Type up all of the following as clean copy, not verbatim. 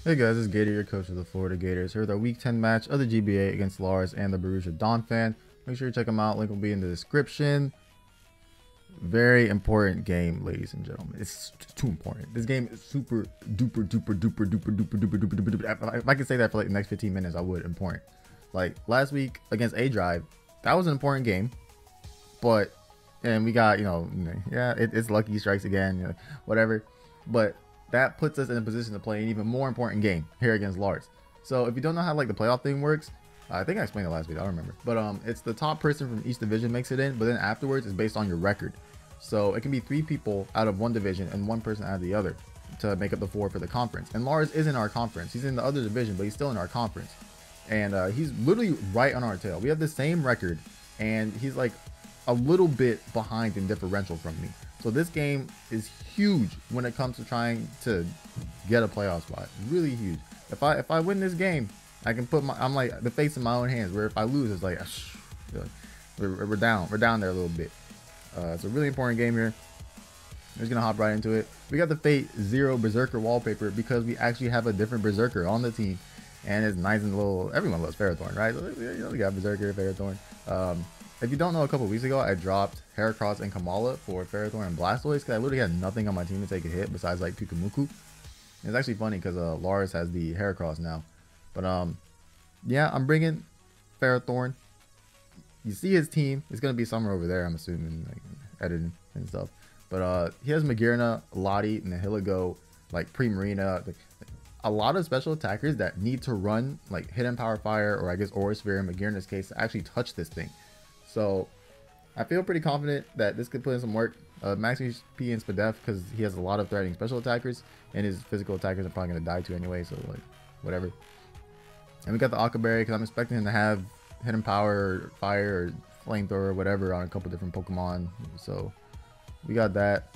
Hey guys, it's Gator, your coach of the Florida Gators. Here with our Week 10 match of the GBA against Lars and the Borussia Donphan. Make sure you check them out. Link will be in the description. Very important game, ladies and gentlemen. It's too important. This game is super duper duper duper duper duper duper duper duper duper. If I could say that for like the next 15 minutes, I would. Important. Like last week against A Drive, that was an important game. And we got, it's lucky strikes again, whatever. But that puts us in a position to play an even more important game here against Lars. So if you don't know how like the playoff thing works, I think I explained it last week, I don't remember. But it's the top person from each division makes it in, but then afterwards it's based on your record. So it can be 3 people out of one division and 1 person out of the other to make up the 4 for the conference. And Lars is in our conference. He's in the other division, but he's still in our conference. And he's literally right on our tail. We have the same record, and he's like a little bit behind in differential from me. So this game is huge when it comes to trying to get a playoff spot. Really huge. If I win this game, I can put I'm like the face in my own hands. Where if I lose, it's like we're down there a little bit. It's a really important game here. I'm just gonna hop right into it. We got the Fate 0 Berserker wallpaper because we actually have a different Berserker on the team, and it's nice and little. Everyone loves Ferrothorn, right? We got Berserker, Ferrothorn. If you don't know, a couple weeks ago I dropped Heracross and Kamala for Ferrothorn and Blastoise because I literally had nothing on my team to take a hit besides like Kukumuku. It's actually funny because Lars has the Heracross now. But yeah, I'm bringing Ferrothorn. You see his team. It's gonna be somewhere over there, I'm assuming, like editing and stuff. But he has Magearna, Lottie, Nihilego, like Primarina. A lot of special attackers that need to run like Hidden Power Fire, or I guess Aura Sphere in Magearna's case, to actually touch this thing. So I feel pretty confident that this could put in some work. Max HP and Spadef because he has a lot of threatening special attackers, and his physical attackers are probably going to die to anyway, so like whatever. And we got the Akaberry because I'm expecting him to have Hidden Power or Fire or Flamethrower or whatever on a couple different Pokemon. So we got that.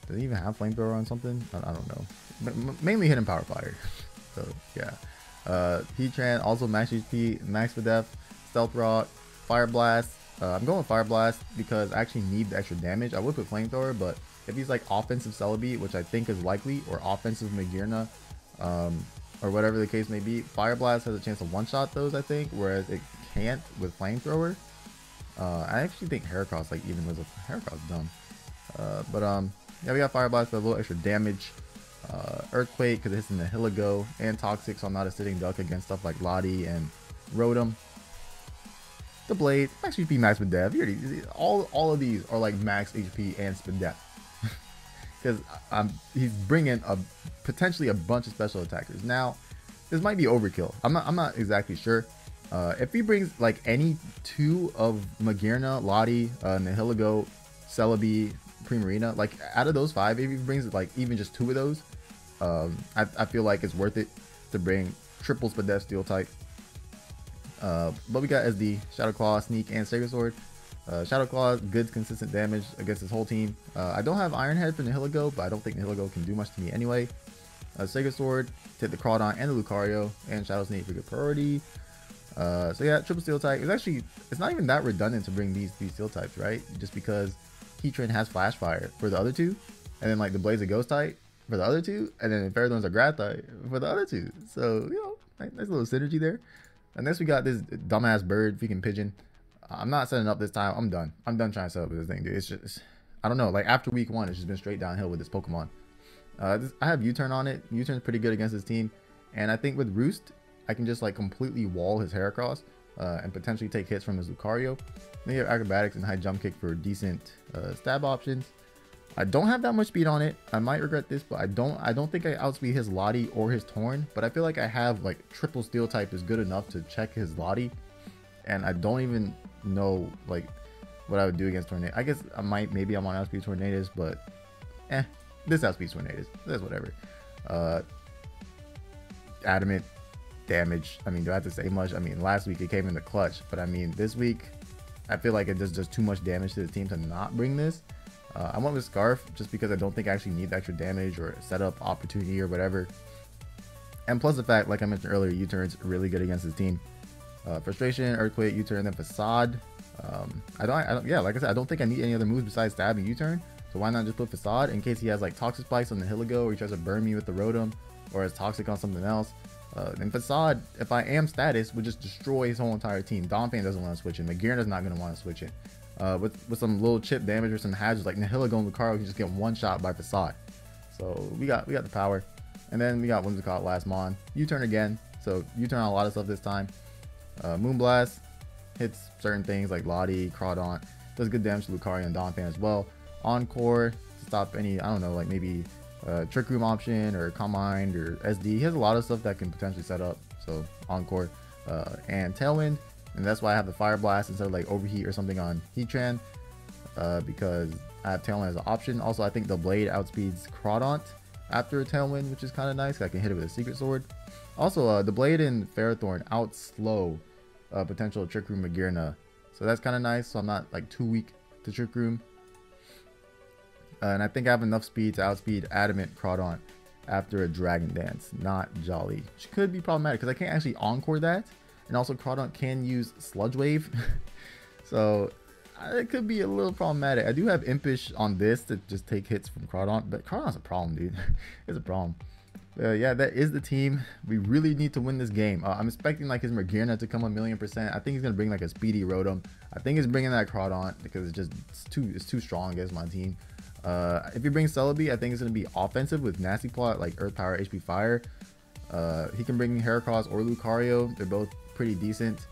Does he even have Flamethrower on something? I don't know. But mainly Hidden Power Fire. So yeah. Heatran, also Max HP, Max Spadef, Stealth Rock, Fire Blast. I'm going with Fire Blast because I actually need the extra damage. I would put Flamethrower, but if he's like offensive Celebi, which I think is likely, or offensive Magearna, or whatever the case may be, Fire Blast has a chance to one-shot those, I think, whereas it can't with Flamethrower. I actually think Heracross like even was a Heracross dumb. Yeah, we got Fire Blast for a little extra damage. Earthquake because it hits in the Nihilego, and Toxic, so I'm not a sitting duck against stuff like Lottie and Rotom. The Blade, Max HP, Max Spadef. All of these are like Max HP and Spadef. Because he's bringing potentially a bunch of special attackers. Now, this might be overkill. I'm not exactly sure. If he brings like any 2 of Magearna, Lottie, Nihilego, Celebi, Primarina, like out of those 5, if he brings like even just 2 of those, I feel like it's worth it to bring triple Spadef Steel type. But we got SD, Shadow Claw, Sneak, and Sacred Sword. Shadow Claw, good consistent damage against his whole team. I don't have Iron Head for Nihilego, but I don't think Nihilego can do much to me anyway. Sacred Sword, hit the Crawdon and the Lucario, and Shadow Sneak for good priority. So yeah, triple Steel type. It's not even that redundant to bring these 3 Steel types, right? Just because Heatran has Flash Fire for the other 2, and then like the Blaze of Ghost type for the other 2, and then Ferrothorn's a Grass type for the other 2. So, nice little synergy there. And next we got this dumbass bird, freaking pigeon. I'm not setting up this time. I'm done. I'm done trying to set up this thing, dude. It's just, I don't know. Like after week 1, it's just been straight downhill with this Pokemon. I have U-turn on it. U-turn's pretty good against his team. And I think with Roost, I can just like completely wall his Heracross and potentially take hits from his Lucario. Then you have Acrobatics and High Jump Kick for decent stab options. I don't have that much speed on it. I might regret this, but I don't think I outspeed his Lottie or his Torn. But I feel like I have like triple Steel type is good enough to check his Lottie, and I don't even know like what I would do against Tornado. I guess maybe I want to outspeed Tornadoes, but this outspeeds Tornadoes. That's whatever. Adamant damage. I mean, do I have to say much? I mean, last week it came in the clutch, but I mean this week I feel like it does just too much damage to the team to not bring this. I went with Scarf just because I don't think I actually need the extra damage or setup opportunity or whatever. And plus the fact, like I mentioned earlier, U-turn's really good against his team. Frustration, Earthquake, U-turn, then Facade. Yeah, like I said, I don't think I need any other moves besides stabbing U-turn. So why not just put Facade in case he has like Toxic Spikes on the Nihilego, or he tries to burn me with the Rotom, or is toxic on something else. And Facade, if I am status, would just destroy his whole entire team. Donphan doesn't want to switch it. McGearna's not going to want to switch it. With some little chip damage or some hazards like Nihilego and Lucario can just get one shot by Facade. So we got the power. And then we got Whimsicott last mon. U-turn again. So U-turn on a lot of stuff this time. Moonblast hits certain things like Lottie, Crawdaunt. Does good damage to Lucario and Donphan as well. Encore to stop any, I don't know, like maybe Trick Room option or Calm Mind or SD. He has a lot of stuff that can potentially set up. So Encore and Tailwind. And that's why I have the Fire Blast instead of like Overheat or something on Heatran. Because I have Tailwind as an option. Also, I think the Blade outspeeds Crawdaunt after a Tailwind, which is kind of nice. I can hit it with a Secret Sword. Also, the Blade and Ferrothorn outslow potential Trick Room Magearna. So that's kind of nice. So I'm not like too weak to Trick Room. And I think I have enough speed to outspeed Adamant Crawdaunt after a Dragon Dance. Not Jolly. Which could be problematic because I can't actually Encore that. And also Crawdaunt can use Sludge Wave. So it could be a little problematic. I do have Impish on this to just take hits from Crawdaunt. But Crawdaunt's a problem, dude. It's a problem. Yeah, that is the team. We really need to win this game. I'm expecting like his Magearna to come 1,000,000%. I think he's gonna bring like a speedy Rotom. I think he's bringing that Crawdaunt because it's too strong against my team. If he brings Celebi, I think it's gonna be offensive with Nasty Plot like Earth Power, HP Fire. He can bring Heracross or Lucario. They're both pretty decent.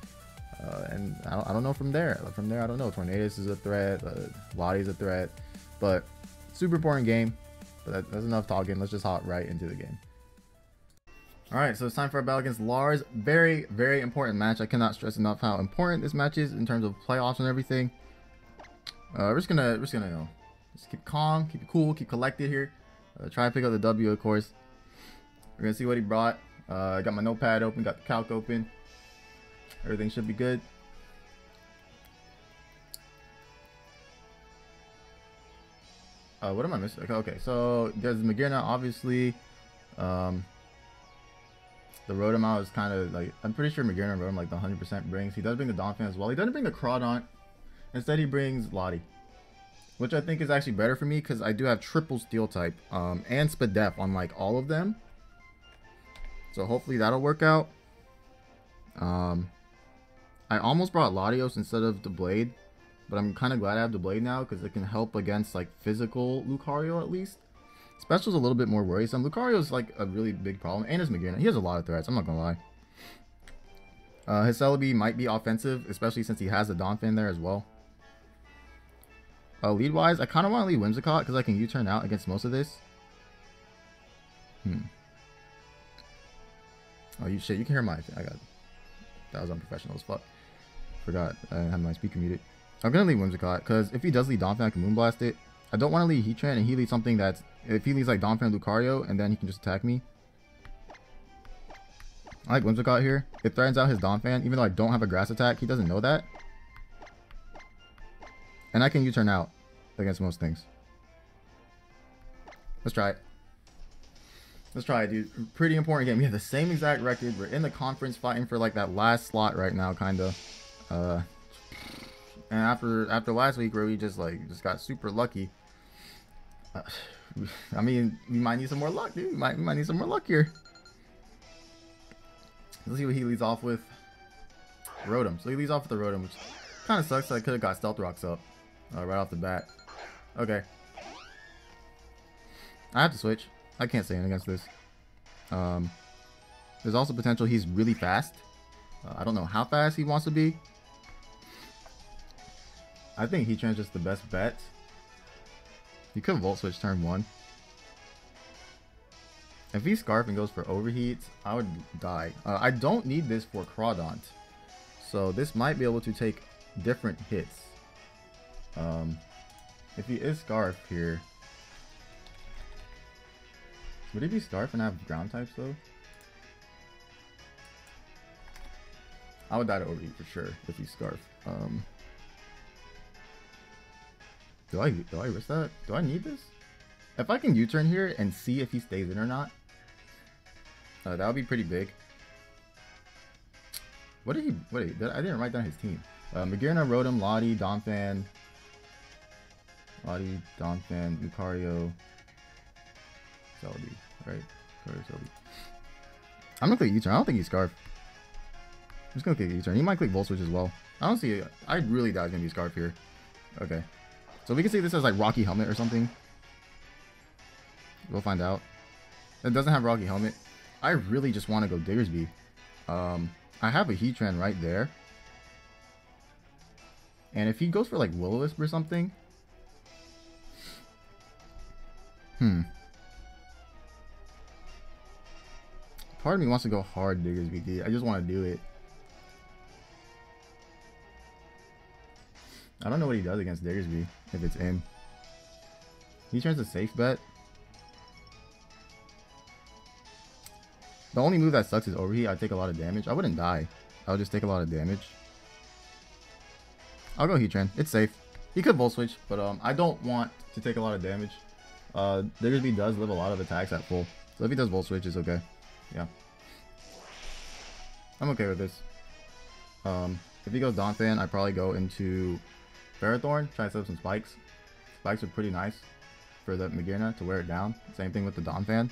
And I don't know from there. From there, I don't know. Tornadus is a threat. Lottie's a threat. But super important game. But that's enough talking. Let's just hop right into the game. Alright, so it's time for a battle against Lars. Very, very important match. I cannot stress enough how important this match is in terms of playoffs and everything. We're just gonna you know, just keep calm, keep it cool, keep collected here. Try to pick up the W, of course. We're gonna see what he brought. I got my notepad open, got the calc open. Everything should be good. What am I missing? Okay, so there's Magearna, obviously. The Rotom out is kind of like, I'm pretty sure Magearna and Rotom like the 100% brings. He does bring the Donphan as well. He doesn't bring the Crawdaunt. Instead, he brings Lottie, which I think is actually better for me because I do have triple Steel type and Spadef on like all of them. So hopefully that'll work out. I almost brought Latios instead of the Blade, but I'm kind of glad I have the Blade now because it can help against like physical Lucario at least. Special's a little bit more worrisome. Lucario's like a really big problem, and his Magearna. He has a lot of threats, I'm not gonna lie. His Celebi might be offensive, especially since he has the Donphan there as well. Lead wise, I kind of want to lead Whimsicott because I can U-turn out against most of this. Oh, you can hear my. That was unprofessional as fuck. Forgot I have my speaker muted. I'm gonna lead Whimsicott because if he does lead Donphan, I can Moonblast it. I don't want to lead Heatran and he leads something that's, if he leads like Donphan Lucario and then he can just attack me. I like Whimsicott here. It threatens out his Donphan, even though I don't have a grass attack. He doesn't know that. And I can U-turn out against most things. Let's try it. Let's try it, dude. Pretty important game. We have the same exact record. We're in the conference fighting for like that last slot right now, kinda. And after last week where we just got super lucky. I mean, we might need some more luck, dude. We might need some more luck here. Let's see what he leads off with. Rotom. So he leads off with the Rotom, which kind of sucks. I could have got Stealth Rocks up right off the bat. Okay. I have to switch. I can't say anything against this. There's also potential he's really fast. I don't know how fast he wants to be. I think Heatran's just the best bet. He could Volt Switch turn 1. If he Scarf and goes for Overheat, I would die. I don't need this for Crawdaunt. So this might be able to take different hits. If he is Scarf here. Would he be Scarf and have ground types though? I would die to Overheat for sure if he's Scarf. Do I risk that? Do I need this? If I can U-turn here and see if he stays in or not, that would be pretty big. What did he? Wait, I didn't write down his team. Magearna, Rotom, Lottie, Donphan, Lucario, Celebi, right? I'm gonna click U-turn. I don't think he's Scarf. I'm just gonna click U-turn. He might click Volt Switch as well. I don't see it. I really doubt he's gonna be Scarf here. Okay. So we can see this as like Rocky Helmet or something. We'll find out. It doesn't have Rocky Helmet. I really just want to go Diggersby. I have a Heatran right there. And if he goes for like Will-O-Wisp or something. Part of me wants to go hard Diggersby D. I just want to do it. I don't know what he does against Diggersby if it's in. He turns a safe bet. The only move that sucks is Overheat. I take a lot of damage. I wouldn't die. I would just take a lot of damage. I'll go Heatran. It's safe. He could Volt Switch, but I don't want to take a lot of damage. Diggersby does live a lot of attacks at full. So if he does Volt Switch, it's okay. Yeah. I'm okay with this. If he goes Donphan, I probably go into Ferrothorn, try to set up some spikes. Spikes are pretty nice for the Magearna to wear it down. Same thing with the Donphan.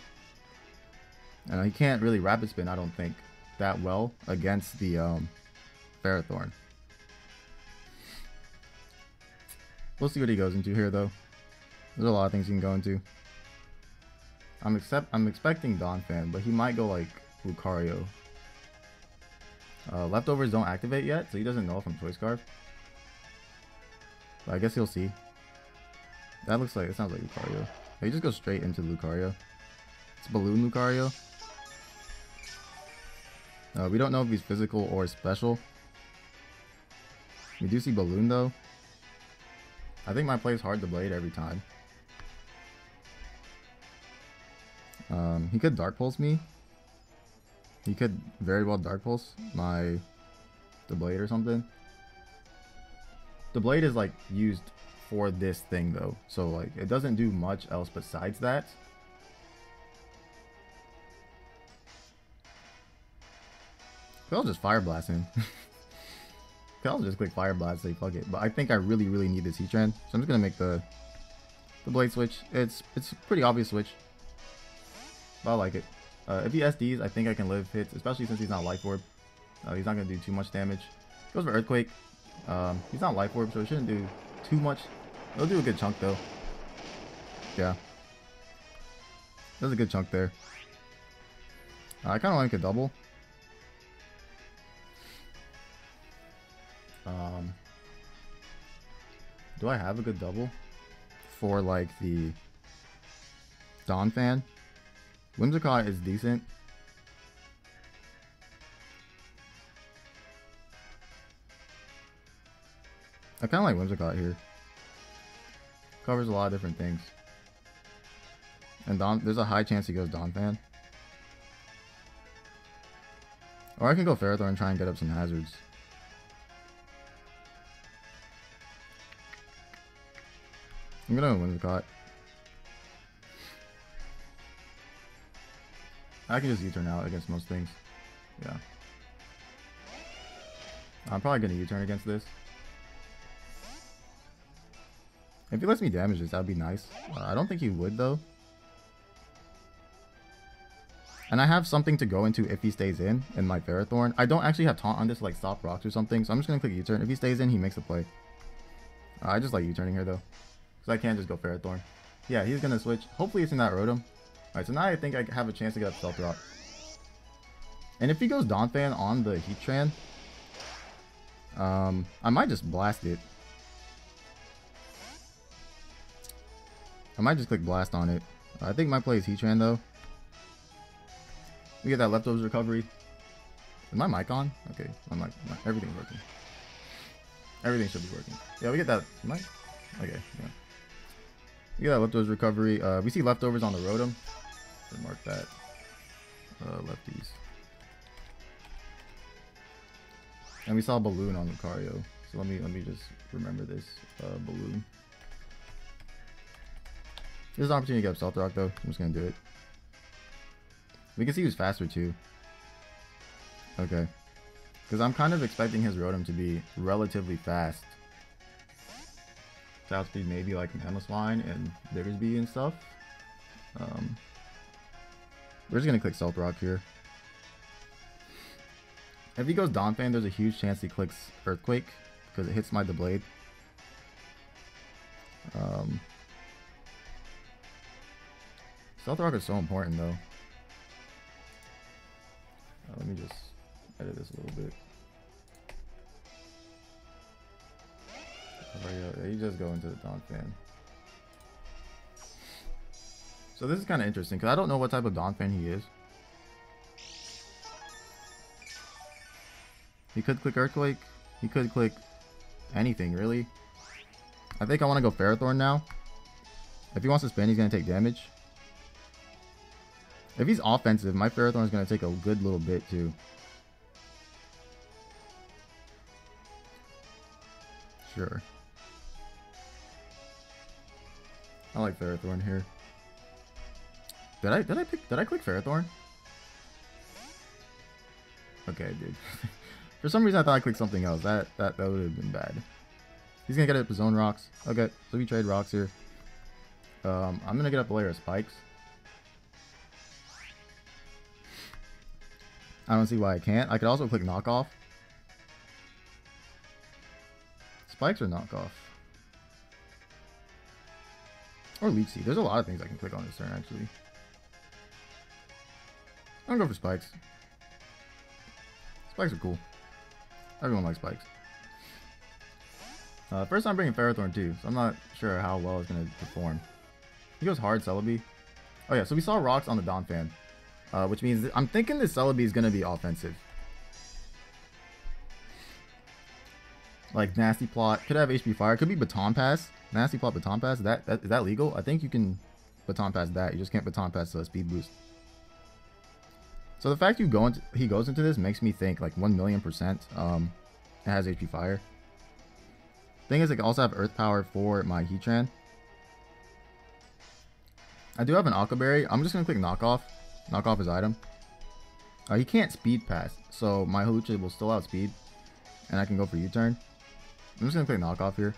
And he can't really Rapid Spin, I don't think, that well against the Ferrothorn. We'll see what he goes into here, though. There's a lot of things he can go into. I'm expecting Donphan, but he might go like Lucario. Leftovers don't activate yet, so he doesn't know if I'm Choice Scarf. But I guess he'll see. That looks like, it sounds like Lucario. He just goes straight into Lucario. It's Balloon Lucario. We don't know if he's physical or special. We do see Balloon though. I think my play is hard to blade every time. He could Dark Pulse me. He could very well Dark Pulse the blade or something. The blade is like used for this thing though, so like it doesn't do much else besides that. I'll just Fire Blast him. I'll just click Fire Blast, say fuck it. But I think I really need this Heatran, so I'm just gonna make the blade switch. It's a pretty obvious switch, but I like it. If he SDs, I think I can live hits, especially since he's not Life Orb. He's not gonna do too much damage. Goes for Earthquake. He's not Life Orb, so it shouldn't do too much. It'll do a good chunk though. Yeah, does a good chunk there. I kind of like a double. Do I have a good double for like the Donphan? Whimsicott is decent. I kind of like Whimsicott here. Covers a lot of different things. And there's a high chance he goes Donphan. Or I can go Ferrothorn and try and get up some hazards. I'm gonna Whimsicott. I can just U-turn out against most things. Yeah. I'm probably gonna U-turn against this. If he lets me damage this, that'd be nice. I don't think he would though. And I have something to go into if he stays in my Ferrothorn. I don't actually have taunt on this to like stop rocks or something, so I'm just gonna click U-turn. If he stays in, he makes a play. I just like U-turning here though, because I can't just go Ferrothorn. Yeah, he's gonna switch. Hopefully it's in that Rotom. Alright, so now I think I have a chance to get up Stealth Rock. And if he goes Donphan on the Heatran, I might just blast it. I might just click Blast on it. I think my play is Heatran though. We get that Leftovers recovery. Is my mic on? Okay, everything's working. Everything should be working. Yeah, we get that mic. Okay, yeah. We get that Leftovers recovery. We see Leftovers on the Rotom. Mark that. Lefties. And we saw Balloon on Lucario. So let me just remember this. Balloon. There's an opportunity to get up Stealth Rock though. I'm just gonna do it. We can see who's faster too. Okay. Because I'm kind of expecting his Rotom to be relatively fast. Outspeed maybe like Mamoswine and Diggersby and stuff. We're just gonna click Stealth Rock here. If he goes Donphan, there's a huge chance he clicks Earthquake because it hits my Blade. Stealth Rock is so important though. Let me just edit this a little bit. You just go into the Donphan. So this is kind of interesting because I don't know what type of Donphan he is. He could click Earthquake. He could click anything really. I think I want to go Ferrothorn now. If he wants to spin, he's going to take damage. If he's offensive, my Ferrothorn is going to take a good little bit too. Sure. I like Ferrothorn here. Did I click Ferrothorn? Okay, I did. For some reason I thought I clicked something else. That would have been bad. He's gonna get up his zone rocks. Okay, so we trade rocks here. I'm gonna get up a layer of spikes. I don't see why I can't. I could also click knockoff. Spikes or knockoff? Or leech seed. There's a lot of things I can click on this turn actually. I'm gonna go for spikes. Spikes are cool. Everyone likes spikes. First time bringing Ferrothorn too, so I'm not sure how well it's going to perform. He goes hard Celebi. Oh yeah, so we saw rocks on the Donphan, which means I'm thinking this Celebi is going to be offensive. Like Nasty Plot, could have HP Fire, could be Baton Pass. Nasty Plot Baton Pass, is that legal? I think you can Baton Pass that, you just can't Baton Pass the speed boost. So the fact he goes into this makes me think like 1,000,000% it has HP Fire. Thing is, I can also have Earth Power for my Heatran. I do have an Aqua Berry. I'm just going to click Knockoff. Knock off his item. He can't Speed Pass, so my Hawlucha will still outspeed. And I can go for U-turn. I'm just going to click Knockoff here.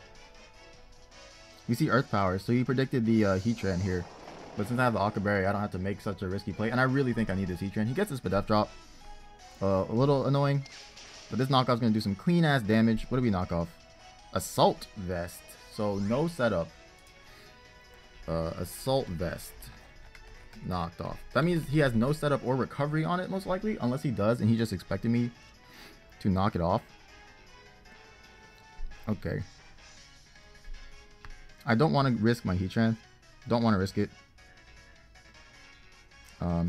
You see Earth Power, so he predicted the Heatran here. But since I have the Aqua Berry, I don't have to make such a risky play. And I really think I need this Heatran. He gets this Spadef drop. A little annoying. But this knockoff is going to do some clean ass damage. What do we knock off? Assault Vest. So no setup. Assault Vest. Knocked off. That means he has no setup or recovery on it most likely. Unless he does and he just expected me to knock it off. Okay. I don't want to risk my Heatran. Don't want to risk it.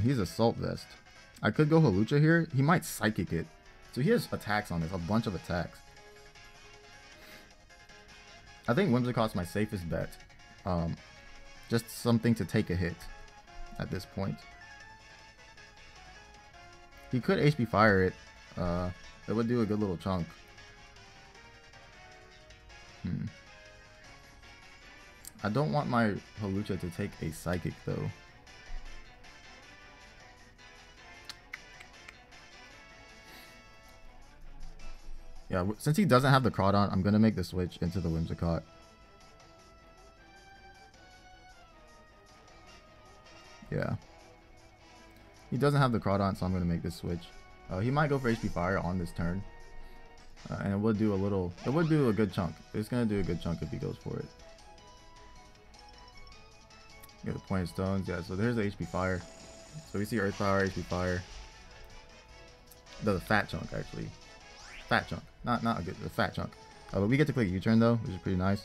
He's Assault Vest. I could go Hawlucha here. He might Psychic it. So he has attacks on this. A bunch of attacks. I think Whimsicott's my safest bet. Just something to take a hit at this point. He could HP Fire it. It would do a good little chunk. I don't want my Hawlucha to take a Psychic though. Yeah, since he doesn't have the Crawdon, I'm going to make the switch into the Whimsicott. Yeah. He doesn't have the Crawdon, so I'm going to make this switch. He might go for HP Fire on this turn. And it would do a good chunk. It's going to do a good chunk if he goes for it. Get the Pointed Stones. Yeah, so there's the HP Fire. So we see Earth Power, HP Fire. The fat chunk, actually. Fat chunk. Not a good, a fat chunk. But we get to click U-turn though, which is pretty nice.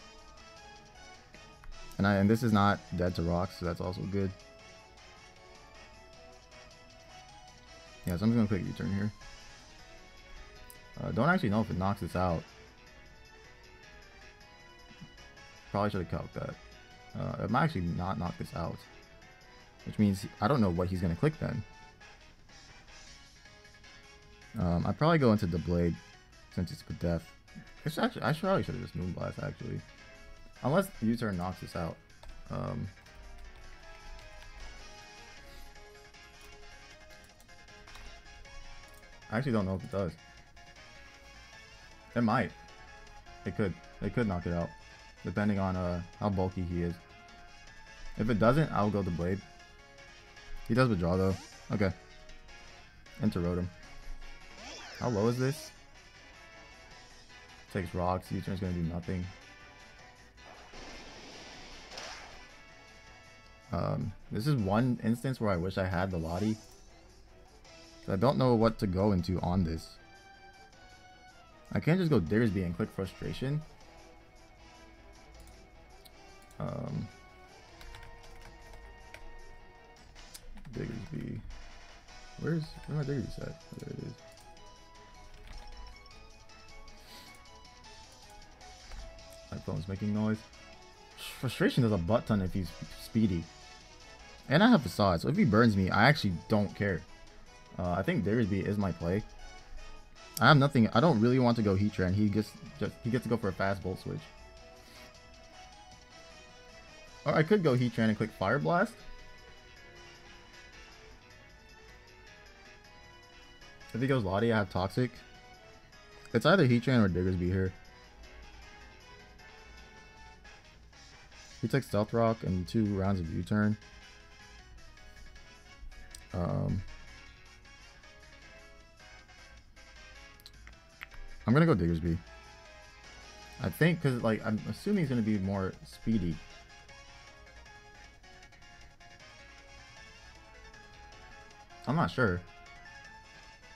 And this is not dead to rocks, so that's also good. Yeah, so I'm just gonna click U-turn here. Don't actually know if it knocks this out. Probably should have calced that. It might actually not knock this out. Which means I don't know what he's gonna click then. I'd probably go into the Blade since it's Spadef. I probably should have just Moonblast actually. Unless U-turn knocks this out. I actually don't know if it does. It might. It could. It could knock it out. Depending on how bulky he is. If it doesn't, I'll go the Blade. He does withdraw though. Okay. Interrode him. How low is this? Takes rocks. U-turn's gonna do nothing. This is one instance where I wish I had the Lottie. I don't know what to go into on this. I can't just go Diggersby and click Frustration. Diggersby. Where's my Diggersby set? Oh, there it is. My phone's making noise. Frustration does a butt ton if he's speedy. And I have Facade, so if he burns me, I actually don't care. I think Diggersby is my play. I have nothing. I don't really want to go Heatran. He gets to go for a fast Volt Switch. Or I could go Heatran and click Fire Blast. If he goes Lottie, I have Toxic. It's either Heatran or Diggersby here. He takes Stealth Rock and 2 rounds of U-turn. I'm gonna go Diggersby. I think because like I'm assuming he's gonna be more speedy. I'm not sure.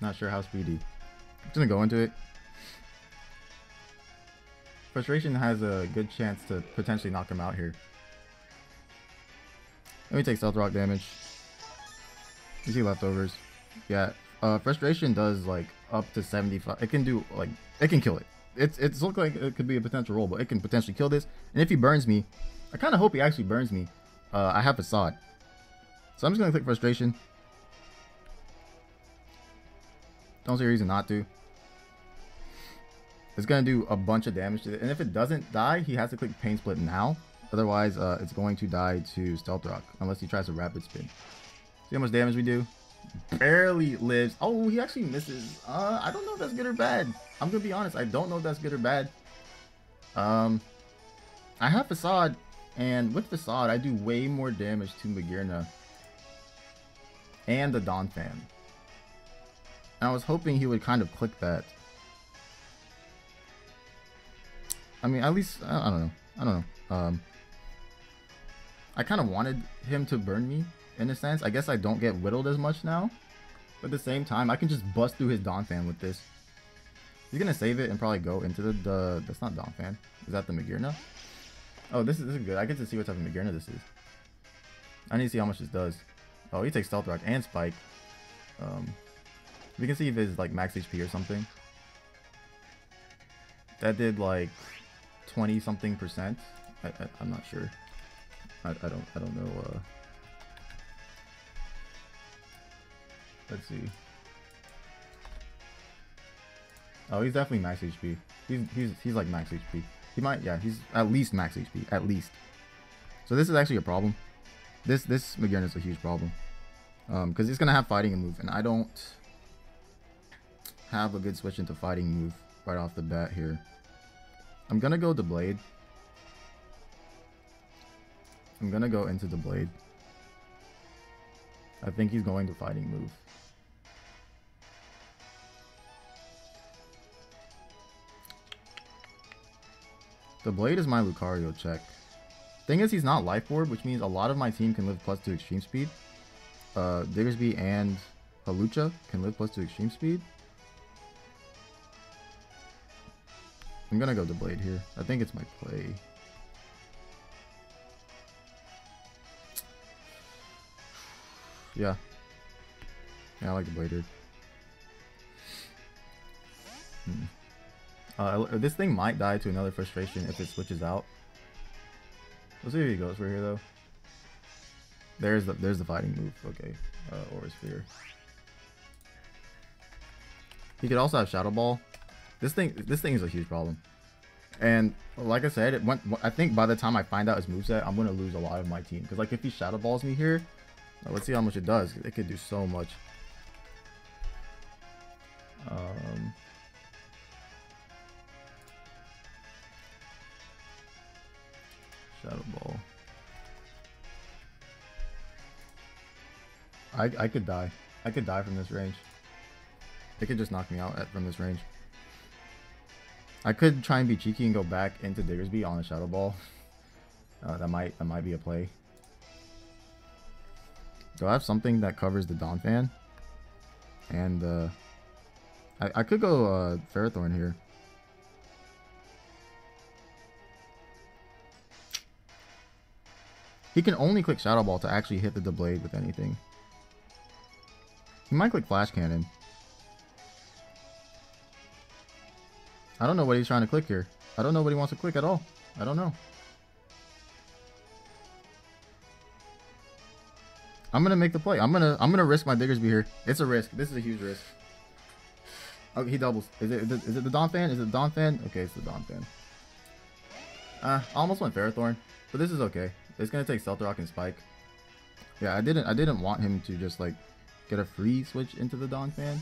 Not sure how speedy. I'm just gonna go into it. Frustration has a good chance to potentially knock him out here. Let me take Stealth Rock damage. You see leftovers. Yeah. Frustration does like up to 75. It can do like it can kill it. It's look like it could be a potential roll, but it can potentially kill this. And if he burns me, I kind of hope he actually burns me. I have Facade, so I'm just gonna click Frustration. Don't see a reason not to. It's gonna do a bunch of damage to it, and if it doesn't die, he has to click Pain Split now. Otherwise, it's going to die to Stealth Rock unless he tries to Rapid Spin. See how much damage we do? Barely lives. Oh, he actually misses. I don't know if that's good or bad. I'm gonna be honest. I don't know if that's good or bad. I have Facade, and with Facade, I do way more damage to Magearna and the Donphan. And I was hoping he would kind of click that. I mean, at least I don't know. I don't know. I kind of wanted him to burn me in a sense. I guess I don't get whittled as much now. But at the same time, I can just bust through his Donphan with this. He's gonna save it and probably go into the that's not Donphan. Is that the Magearna? Oh, this is good. I get to see what type of Magearna this is. I need to see how much this does. Oh, he takes Stealth Rock and Spike. We can see if it's like max HP or something. That did like 20 something %. I'm not sure. I don't know. Let's see. Oh, he's definitely max HP. He's like max HP. He might, yeah, he's at least max HP, at least. So this is actually a problem. This Magearna is a huge problem. Because he's gonna have fighting and move, and I don't have a good switch into fighting move right off the bat here. I'm gonna go the Blade. I'm gonna go into the Blade. I think he's going to fighting move. The Blade is my Lucario check. Thing is, he's not Life Orb, which means a lot of my team can live +2 extreme speed. Diggersby and Halucha can live +2 extreme speed. I'm gonna go the Blade here. I think it's my play. Yeah. Yeah, I like the Blade here. This thing might die to another Frustration if it switches out. We'll see if he goes for here though. There's the fighting move. Okay, Aura Sphere. He could also have Shadow Ball. This thing is a huge problem. And like I said, I think by the time I find out his moveset, I'm gonna lose a lot of my team. Because like if he Shadow Balls me here, let's see how much it does. It could do so much. Shadow Ball. I could die. I could die from this range. It could just knock me out from this range. I could try and be cheeky and go back into Diggersby on a Shadow Ball. That might be a play. Do I have something that covers the Donphan? And I could go Ferrothorn here. He can only click Shadow Ball to actually hit the blade with anything. He might click Flash Cannon. I don't know what he's trying to click here. I don't know what he wants to click at all. I don't know. I'm gonna make the play. I'm gonna risk my Diggersby here. It's a risk. This is a huge risk. Oh, he doubles. Is it the Donphan? Is it the Donphan? Okay, it's the Donphan. I almost went Ferrothorn, but this is okay. It's gonna take Stealth Rock and Spike. Yeah, I didn't want him to just like get a free switch into the Donphan.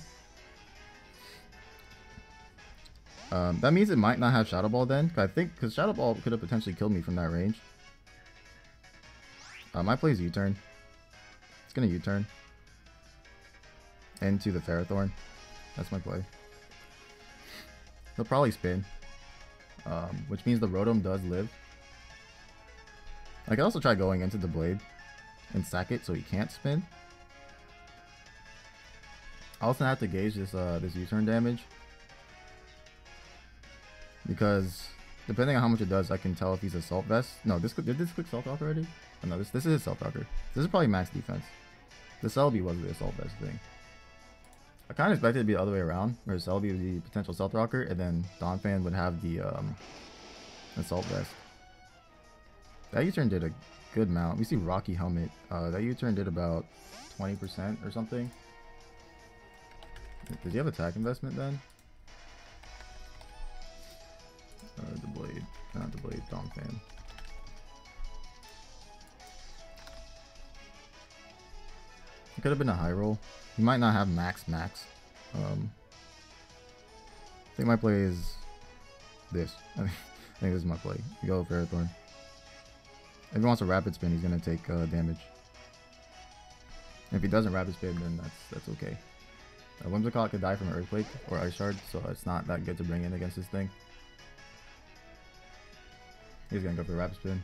That means it might not have Shadow Ball then. Because Shadow Ball could have potentially killed me from that range. My play's U-turn. It's gonna U-turn. Into the Ferrothorn. That's my play. He'll probably spin. Which means the Rotom does live. I could also try going into the blade and sack it so he can't spin. I also have to gauge this this U-turn damage. Because depending on how much it does, I can tell if he's Assault Vest. No, did this click Stealth Rock already? Oh, no, this is Stealth Rocker. This is probably max defense. The Celebi was the Assault Vest thing. I kind of expected it to be the other way around, where Celebi would be potential Stealth Rocker, and then Donphan would have the Assault Vest. That U-turn did a good amount. We see Rocky Helmet. That U-turn did about 20% or something. Does he have attack investment then? The blade. Not the blade, Donphan. It could have been a high roll. He might not have max. I think my play is this. I think this is my play. You go Ferrothorn. If he wants a rapid spin, he's gonna take damage. And if he doesn't rapid spin, then that's okay. Whimsicott could die from an Earthquake or Ice Shard, so it's not that good to bring in against this thing. He's gonna go for a rapid spin.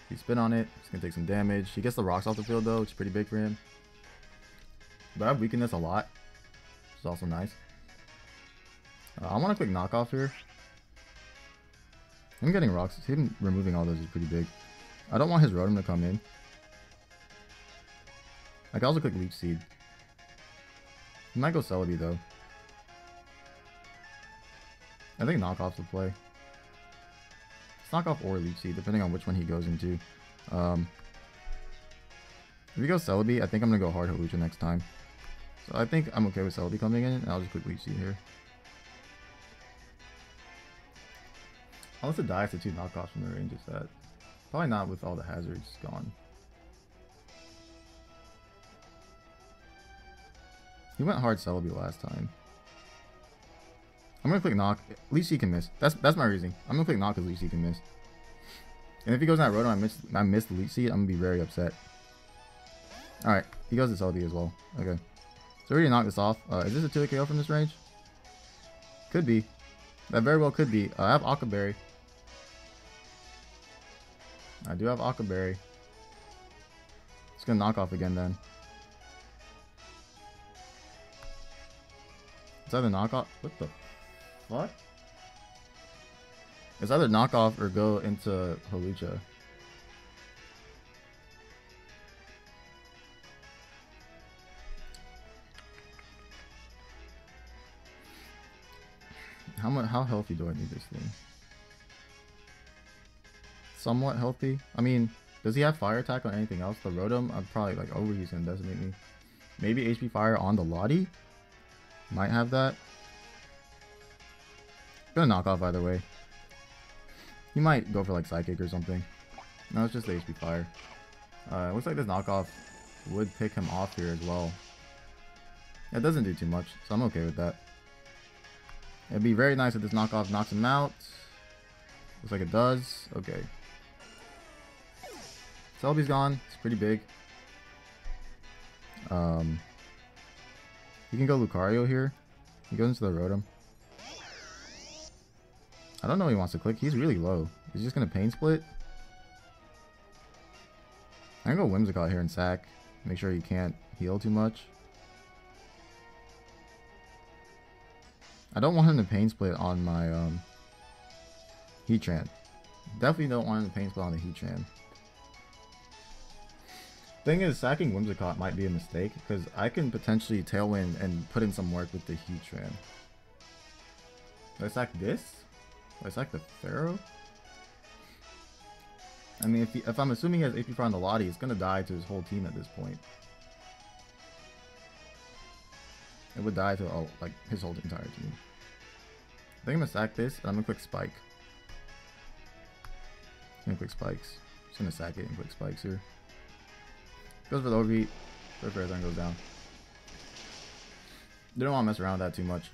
If you spin on it, it's gonna take some damage. He gets the rocks off the field though, which is pretty big for him. But I've weakened this a lot, which is also nice. I want to click knockoff here. Him getting rocks, him removing all those is pretty big. I don't want his Rotom to come in. I can also click Leech Seed. He might go Celebi though. I think knockoff's the play. It's knockoff or Leech Seed, depending on which one he goes into. If he goes Celebi, I think I'm gonna go hard Hawlucha next time. So I think I'm okay with Celebi coming in, and I'll just click Leech Seed here. Unless it dies to 2 knockoffs from the range is that. Probably not with all the hazards gone. He went hard Celebi last time. I'm gonna click knock. Leech Seed can miss. That's my reasoning. I'm gonna click knock because Leech Seed can miss. And if he goes in that Rotom, I missed the Leech Seed, I'm gonna be very upset. Alright, he goes to Celebi as well. Okay. So we already knocked this off. Is this a 2 KO from this range? Could be. That very well could be. I have Aqua Berry. I do have Aqua Berry. It's gonna knock off again then. It's either knock off. What the fuck? It's either knock off or go into Hawlucha. How healthy do I need this thing? Somewhat healthy. I mean, does he have fire attack on anything else? The Rotom, I'm probably like overuse and decimate me. Maybe HP fire on the Lottie? Might have that. Gonna knock off either way. He might go for like Psychic or something. No, it's just the HP fire. It looks like this knockoff would pick him off here as well. It doesn't do too much, so I'm okay with that. It'd be very nice if this knockoff knocks him out. Looks like it does. Okay. Celebi's gone. It's pretty big. You can go Lucario here. He goes into the Rotom. I don't know what he wants to click. He's really low. He's just going to Pain Split. I can go Whimsicott here and sack. Make sure he can't heal too much. I don't want him to Pain Split on my Heatran. Definitely don't want him to Pain Split on the Heatran. Thing is, sacking Whimsicott might be a mistake because I can potentially Tailwind and put in some work with the Heatran. Do I sack this? Do I sack the Pharaoh? I mean, if I'm assuming he has AP on the Lottie, it's gonna die to his whole team at this point. It would die to like his whole entire team. I think I'm gonna sack this and I'm gonna click Spike. I'm gonna click Spikes. Just gonna sack it and click Spikes here. Goes for the overheat. Fair then goes down. Didn't want to mess around with that too much.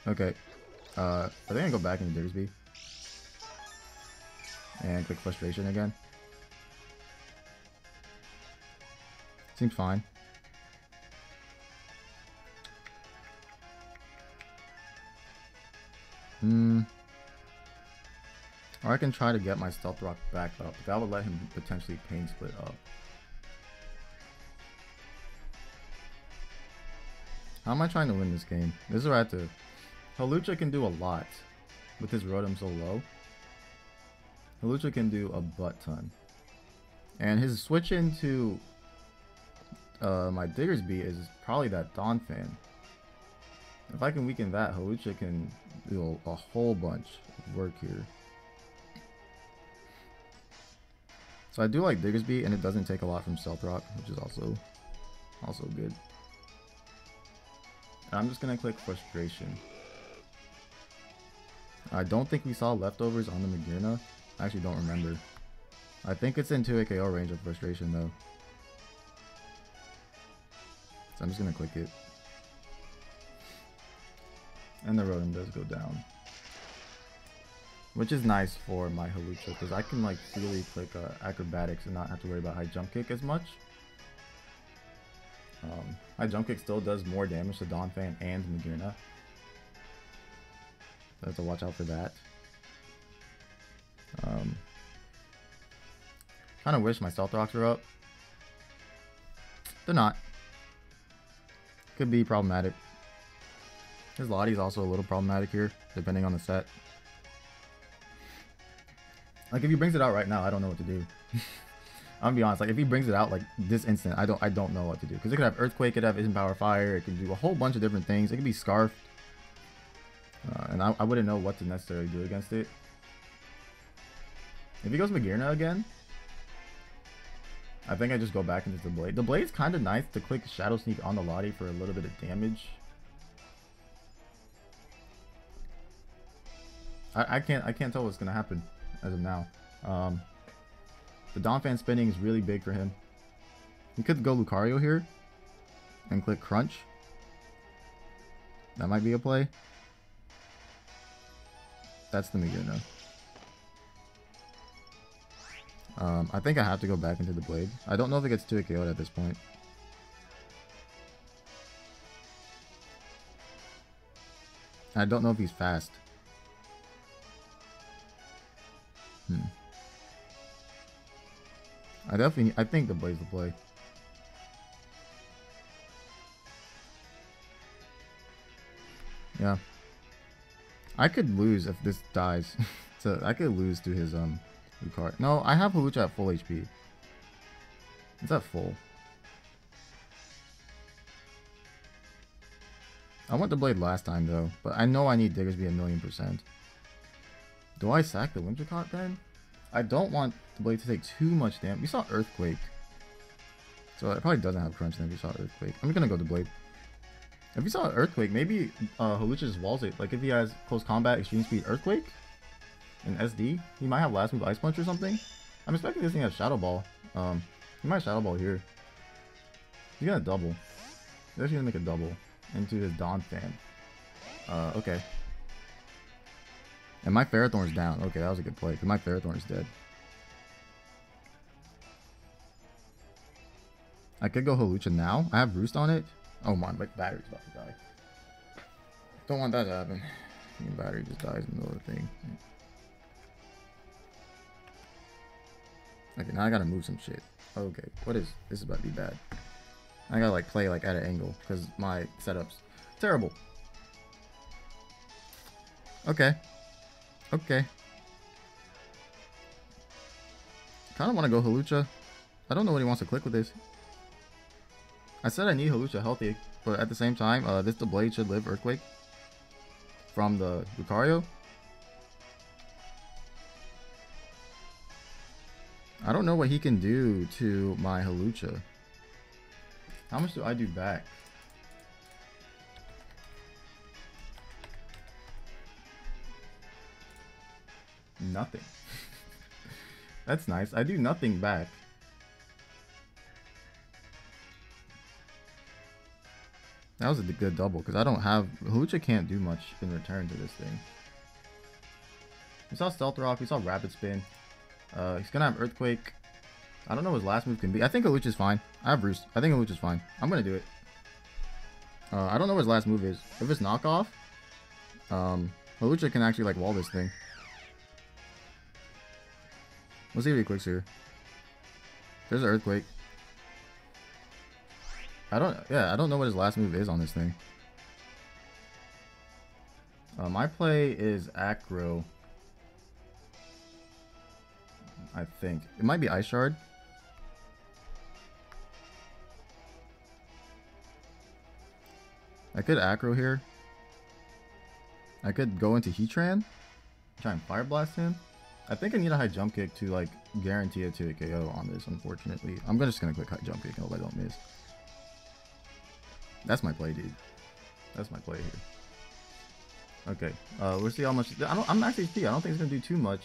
Okay. I think I go back into Diggersby. And click Frustration again. Seems fine. Or I can try to get my Stealth Rock back up. That would let him potentially Pain Split up. How am I trying to win this game? This is where I have to... Hawlucha can do a lot with his Rotom so low. Hawlucha can do a butt ton. And his switch into my Diggersby is probably that Donphan. If I can weaken that, Hawlucha can do a whole bunch of work here. So I do like Diggersby, and it doesn't take a lot from Stealth Rock, which is also good. And I'm just gonna click Frustration. I don't think we saw leftovers on the Magearna. I actually don't remember. I think it's in 2 KO range of Frustration though. So I'm just gonna click it. And the Rotom does go down. Which is nice for my Hawlucha, because I can like freely click Acrobatics and not have to worry about High Jump Kick as much. High Jump Kick still does more damage to Donphan and Magearna. So I have to watch out for that. Kind of wish my Stealth Rocks were up. They're not. Could be problematic. His Lottie is also a little problematic here, depending on the set. Like if he brings it out right now, I don't know what to do. I'm gonna be honest. Like if he brings it out like this instant, I don't know what to do, because it could have Earthquake, it could have Isn't Power Fire, it could do a whole bunch of different things. It could be Scarfed, and I wouldn't know what to necessarily do against it. If he goes Magearna again, I think I just go back into the Blade. The Blade's kind of nice to click Shadow Sneak on the Lottie for a little bit of damage. I can't tell what's gonna happen as of now. The Donphan spinning is really big for him. He could go Lucario here and click Crunch. That might be a play. That's the Magearna. I think I have to go back into the Blade. I don't know if it gets 2 KO'd at this point. I don't know if he's fast. I think the Blade's the play. Yeah. I could lose if this dies. So I could lose to his Lucario. No, I have Hawlucha at full HP. It's at full. I went the Blade last time though, but I know I need Diggersby 1,000,000%. Do I sack the Whimsicott then? I don't want the Blade to take too much damage. We saw Earthquake. So it probably doesn't have Crunch then if you saw Earthquake. I'm gonna go to Blade. If you saw Earthquake, maybe Hawlucha just walls it. Like if he has Close Combat, Extreme Speed, Earthquake, and SD, he might have Last Move Ice Punch or something. I'm expecting this thing to have Shadow Ball. He might Shadow Ball here. He's gonna double. He's actually gonna make a double into his Donphan. Okay. And my Ferrothorn's down. Okay, that was a good play, because my Ferrothorn's dead. I could go Halucha now. I have Roost on it. Oh my battery's about to die. Don't want that to happen. The battery just dies in the middle of the thing. Okay, now I gotta move some shit. Okay, what is this? Is about to be bad. I gotta like play like at an angle because my setup's terrible. Okay. Okay. Kind of want to go Halucha. I don't know what he wants to click with this. I said I need Halucha healthy, but at the same time, this the blade should live Earthquake from the Lucario. I don't know what he can do to my Halucha. How much do I do back? Nothing. That's nice. I do nothing back. That was a good double because I don't have... Halucha can't do much in return to this thing. We saw Stealth Rock. We saw Rapid Spin. He's going to have Earthquake. I don't know what his last move can be. I think Halucha's fine. I have Roost. I think Halucha's fine. I'm going to do it. I don't know what his last move is. If it's knockoff, Halucha can actually like wall this thing. Let's see if he clicks here. There's an Earthquake. I don't know what his last move is on this thing. My play is Acro. I think. It might be Ice Shard. I could Acro here. I could go into Heatran. Try and Fire Blast him. I think I need a high jump kick to like guarantee a 2-hit KO on this, unfortunately. I'm just gonna click high jump kick and hope I don't miss. That's my play, dude. That's my play here. Okay, we'll see how much. I'm max HP. I don't think it's gonna do too much.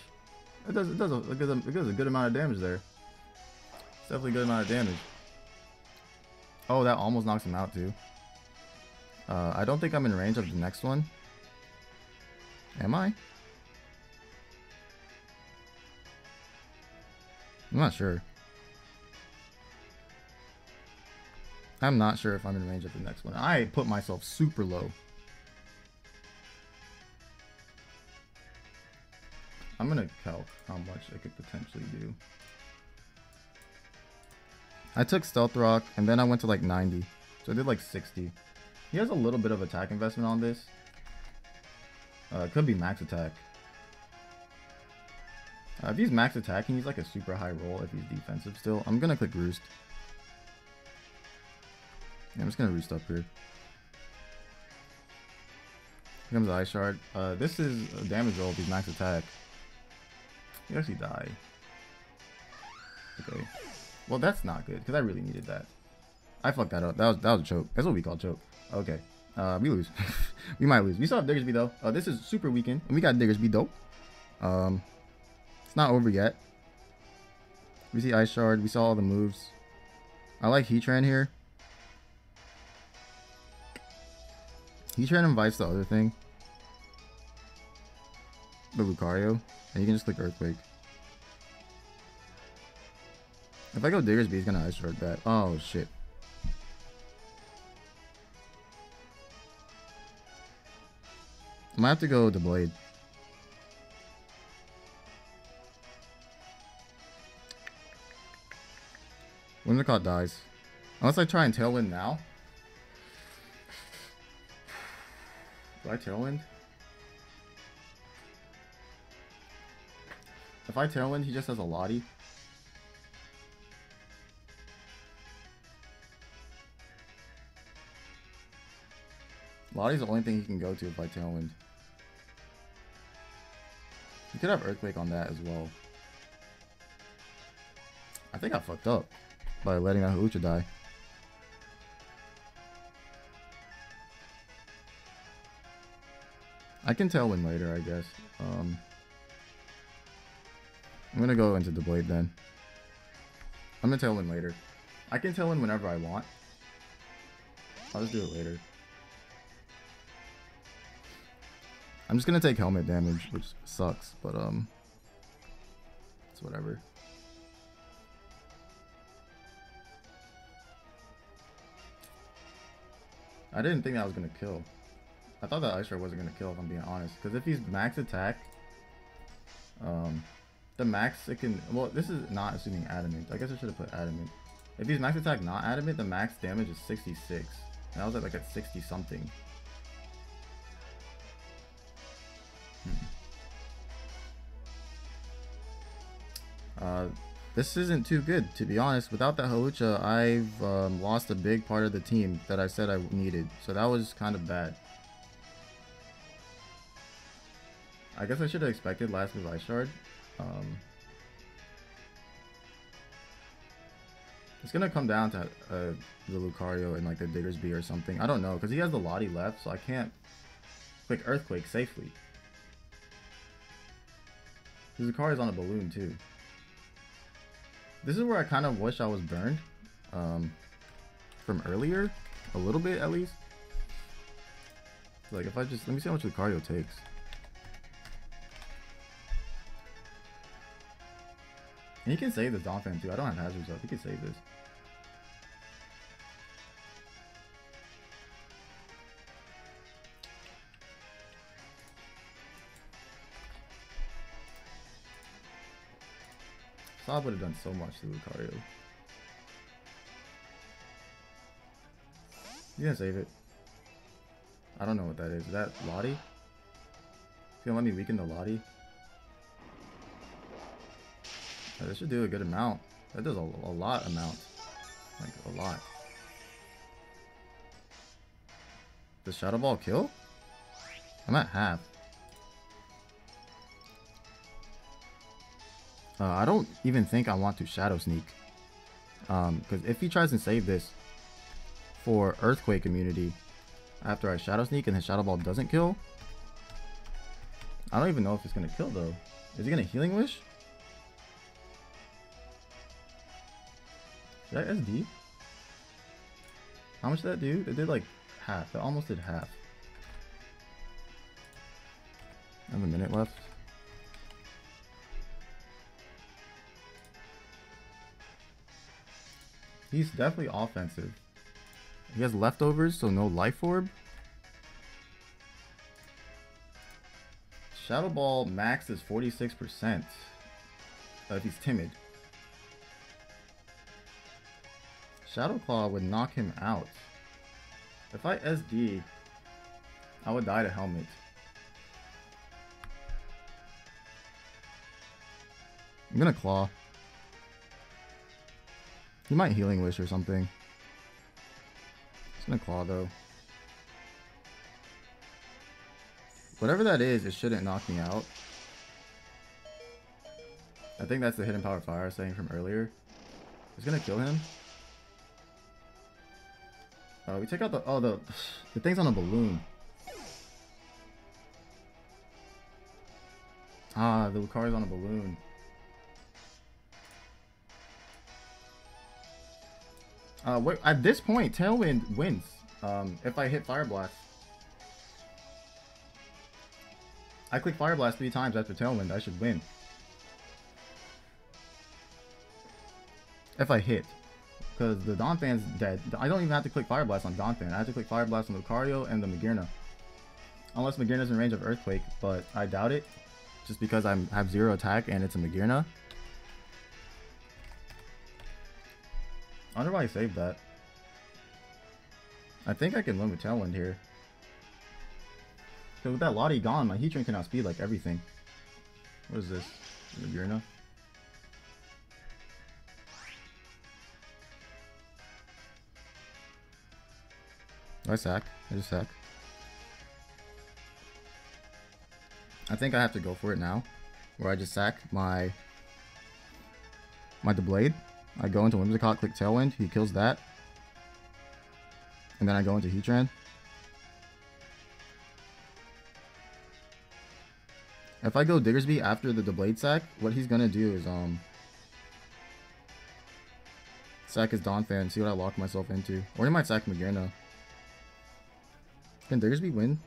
It does a good amount of damage there. It's definitely a good amount of damage. Oh, that almost knocks him out too. I don't think I'm in range of the next one. Am I? I'm not sure. I'm not sure if I'm in range of the next one. I put myself super low. I'm gonna calc how much I could potentially do. I took Stealth Rock and then I went to like 90. So I did like 60. He has a little bit of attack investment on this. It could be max attack. If he's max attacking, he's like a super high roll if he's defensive still. I'm gonna click Roost. Yeah, I'm just gonna Roost up here. Here comes the Ice Shard. This is a damage roll if he's max attack. He actually die. Okay. Well, that's not good because I really needed that. I fucked that up. That was a choke. That's what we call choke. Okay. We lose. We might lose. We still have Diggersby though. This is super weekend, and we got Diggersby though. It's not over yet. We see Ice Shard. We saw all the moves. I like Heatran here. Heatran invites the other thing. The Lucario. And you can just click Earthquake. If I go Diggersby, he's gonna Ice Shard that. Oh shit. I might have to go to Blade. Wintercott dies. Unless I try and Tailwind now. Do I Tailwind? If I Tailwind, he just has a Lottie. Lottie's the only thing he can go to if I Tailwind. He could have Earthquake on that as well. I think I fucked up by letting that Halucha die. I can Tailwind later, I guess. I'm gonna go into the Blade then. I'm gonna Tailwind later. I can Tailwind whenever I want. I'll just do it later. I'm just gonna take helmet damage, which sucks, but it's whatever. I didn't think that was gonna kill. I thought that Ice Shard wasn't gonna kill, if I'm being honest. Because if he's max attack, the max it can. Well, this is not assuming adamant. I guess I should have put adamant. If he's max attack not adamant, the max damage is 66. And I was at like at 60 something. This isn't too good, to be honest. Without that Hawlucha, I've lost a big part of the team that I said I needed. So that was kind of bad. I guess I should have expected last move Ice Shard. It's gonna come down to the Lucario and like the Diggersby or something. I don't know, because he has the Lottie left, so I can't click Earthquake safely. His Lucario's on a balloon too. This is where I kind of wish I was burned from earlier, a little bit at least. Like if I just, let me see how much Lucario takes. And he can save this Donphan too. I don't have hazards up. He can save this. Sob would have done so much to Lucario. He's gonna save it. I don't know what that is. Is that Lottie? He's gonna let me weaken the Lottie. Yeah, this should do a good amount. That does a lot amount. Like, a lot. Does Shadow Ball kill? I'm at half. I don't even think I want to Shadow Sneak. Because if he tries to save this for Earthquake immunity after I Shadow Sneak and his Shadow Ball doesn't kill, I don't even know if it's going to kill though. Is he going to Healing Wish? Should I SD? How much did that do? It did like half. That almost did half. I have a minute left. He's definitely offensive. He has leftovers, so no Life Orb. Shadow Ball max is 46% if he's timid. Shadow Claw would knock him out. If I SD, I would die to Helmet. I'm gonna Claw. He might Healing Wish or something. He's gonna Claw though. Whatever that is, it shouldn't knock me out. I think that's the Hidden Power Fire I was saying from earlier. It's gonna kill him. We take out the, oh, the thing's on a balloon. Ah, the Lucario's on a balloon. At this point, Tailwind wins. If I hit Fire Blast. I click Fire Blast 3 times after Tailwind, I should win. If I hit. Because the Donphan's dead. I don't even have to click Fire Blast on Donphan. I have to click Fire Blast on Lucario and the Magearna. Unless Magearna's in range of Earthquake, but I doubt it. Just because I have 0 attack and it's a Magearna. I wonder why I saved that. I think I can win with Tailwind here. Because with that Lottie gone, my Heatran can outspeed like everything. What is this? Magearna? Do I sack? I just sack. I think I have to go for it now. Where I just sack my Blade. I go into Whimsicott, click Tailwind, he kills that. And then I go into Heatran. If I go Diggersby after the Blade sack, what he's gonna do is sack his Donphan, see what I lock myself into. Or he might sack Magearna. Can Diggersby win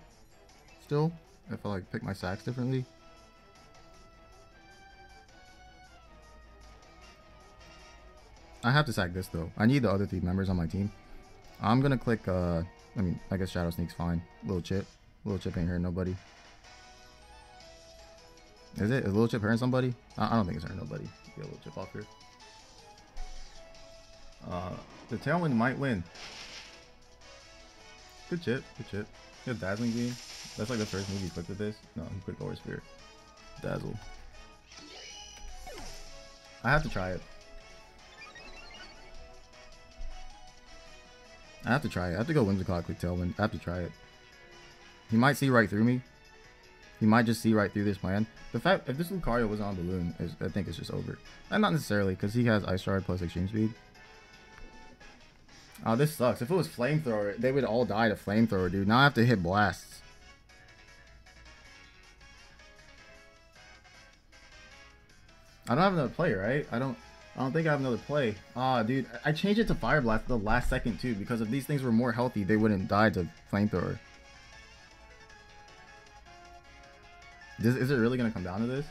still? If I like pick my sacks differently? I have to sack this though. I need the other 3 members on my team. I'm gonna click I mean, I guess Shadow Sneak's fine. Little chip. Little chip ain't hurting nobody. Is it? Is Little Chip hurting somebody? I don't think it's hurting nobody. Get a Little Chip off here. The Tailwind might win. Good chip. Good chip. He has Dazzling Beam. That's like the first move he clicked with this. No, he clicked Aura Sphere. Dazzle. I have to try it. I have to try it. I have to go Whimsicott, click Tailwind. I have to try it. He might see right through me. He might just see right through this plan. The fact, if this Lucario was on Balloon, I think it's just over. And not necessarily, because he has Ice Shard plus Extreme Speed. Oh, this sucks. If it was Flamethrower, they would all die to Flamethrower, dude. Now I have to hit Blasts. I don't have another play, right? I don't think I have another play. Ah, dude. I changed it to Fire Blast at the last second, too, because if these things were more healthy, they wouldn't die to Flamethrower. Is it really going to come down to this?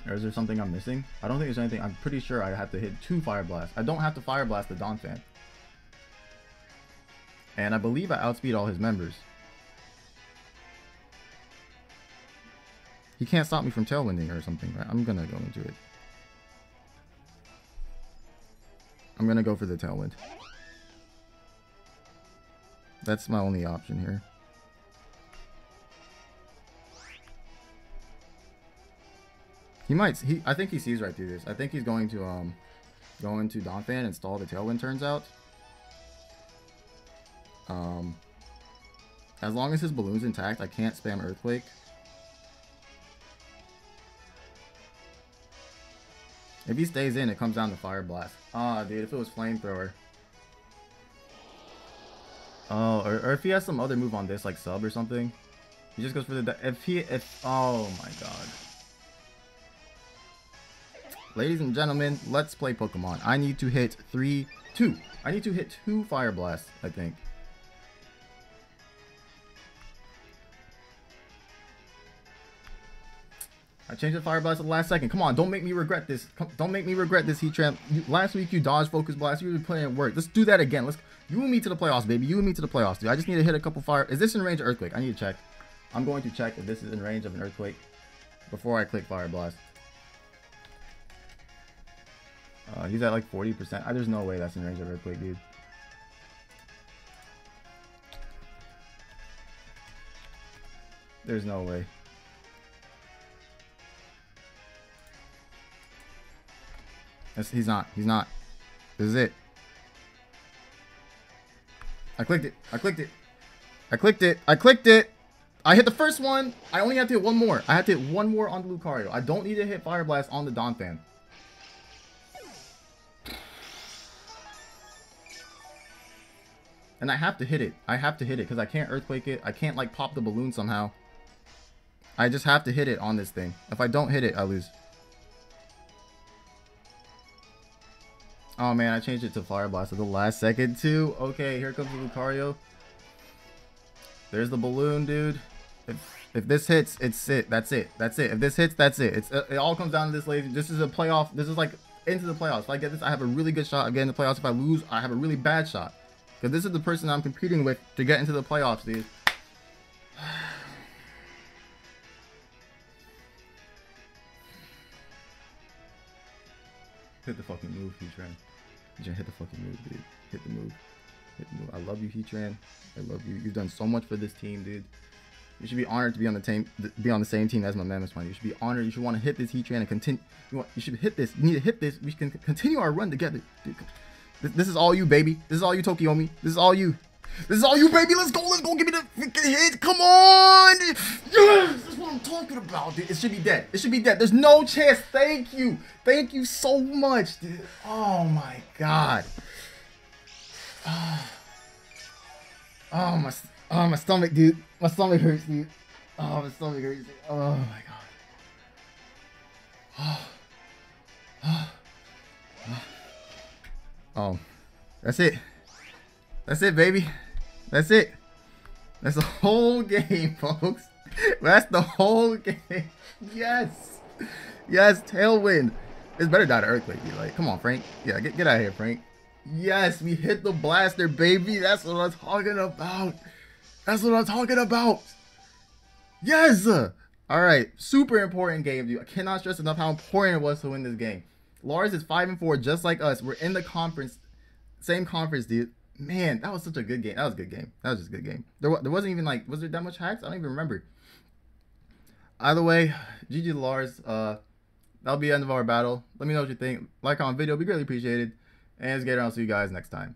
Or is there something I'm missing? I don't think there's anything. I'm pretty sure I have to hit 2 Fire Blasts. I don't have to Fire Blast the Donphan. And I believe I outspeed all his members. He can't stop me from Tailwinding or something, right? I'm going to go into it. I'm going to go for the Tailwind. That's my only option here. He might. I think he sees right through this. I think he's going to go into Donphan and stall the Tailwind. Turns out. As long as his balloon's intact, I can't spam Earthquake. If he stays in, it comes down to Fire Blast. Ah, dude, if it was Flamethrower. Oh, or if he has some other move on this, like Sub or something. He just goes for the... oh my god. Ladies and gentlemen, let's play Pokemon. I need to hit 2. I need to hit 2 Fire Blasts, I think. I changed the Fire Blast at the last second. Come on, don't make me regret this. Don't make me regret this, Heatran. Last week you dodged Focus Blast. You were playing work. Let's do that again. You and me to the playoffs, baby. You and me to the playoffs, dude. I just need to hit a couple fire. Is this in range of Earthquake? I need to check. I'm going to check if this is in range of an Earthquake before I click Fire Blast. He's at like 40%. There's no way that's in range of Earthquake, dude. There's no way. He's not. He's not. This is it. I clicked it. I clicked it. I clicked it. I clicked it. I hit the first one. I only have to hit one more. I have to hit one more on the Lucario. I don't need to hit Fire Blast on the Donphan. And I have to hit it. I have to hit it because I can't Earthquake it. I can't like pop the balloon somehow. I just have to hit it on this thing. If I don't hit it, I lose. Oh man, I changed it to Fire Blast at the last second too. Okay, here comes the Lucario. There's the balloon, dude. If this hits, it's it. That's it. That's it. If this hits, that's it. It all comes down to this, lady. This is a playoff. This is like into the playoffs. If I get this, I have a really good shot of getting the playoffs. If I lose, I have a really bad shot. Because this is the person I'm competing with to get into the playoffs, dude. Hit the fucking move, Heatran. Heatran, hit the fucking move, dude. Hit the move. Hit the move. I love you, Heatran. I love you. You've done so much for this team, dude. You should be honored to be on the same team as my Mammoth Spine. You should be honored. You should want to hit this Heatran and continue. You should hit this. You need to hit this. We can continue our run together, dude. This is all you, baby. This is all you, Tokiomi. This is all you. This is all you, baby. Let's go. Let's go. Give me the freaking hit. Come on. Yes. That's what I'm talking about, dude. It should be dead. It should be dead. There's no chance. Thank you. Thank you so much, dude. Oh, my God. Oh, my stomach, dude. My stomach hurts, dude. Oh, my stomach hurts, dude. Oh, my God. Oh, that's it. That's it, baby. That's it. That's the whole game, folks. That's the whole game. Yes. Yes, Tailwind. It's better die to Earthquake, dude. Like, come on, Frank. Yeah, get out of here, Frank. Yes, we hit the blaster, baby. That's what I'm talking about. That's what I'm talking about. Yes. All right. Super important game, dude. I cannot stress enough how important it was to win this game. Lars is 5-4, just like us. We're in the conference, same conference, dude. Man, that was such a good game. That was a good game. That was just a good game. There wasn't even like, was there that much hacks? I don't even remember. Either way, GG Lars. That'll be the end of our battle. Let me know what you think. Like, comment, video, be greatly appreciated. And itzGator, I'll see you guys next time.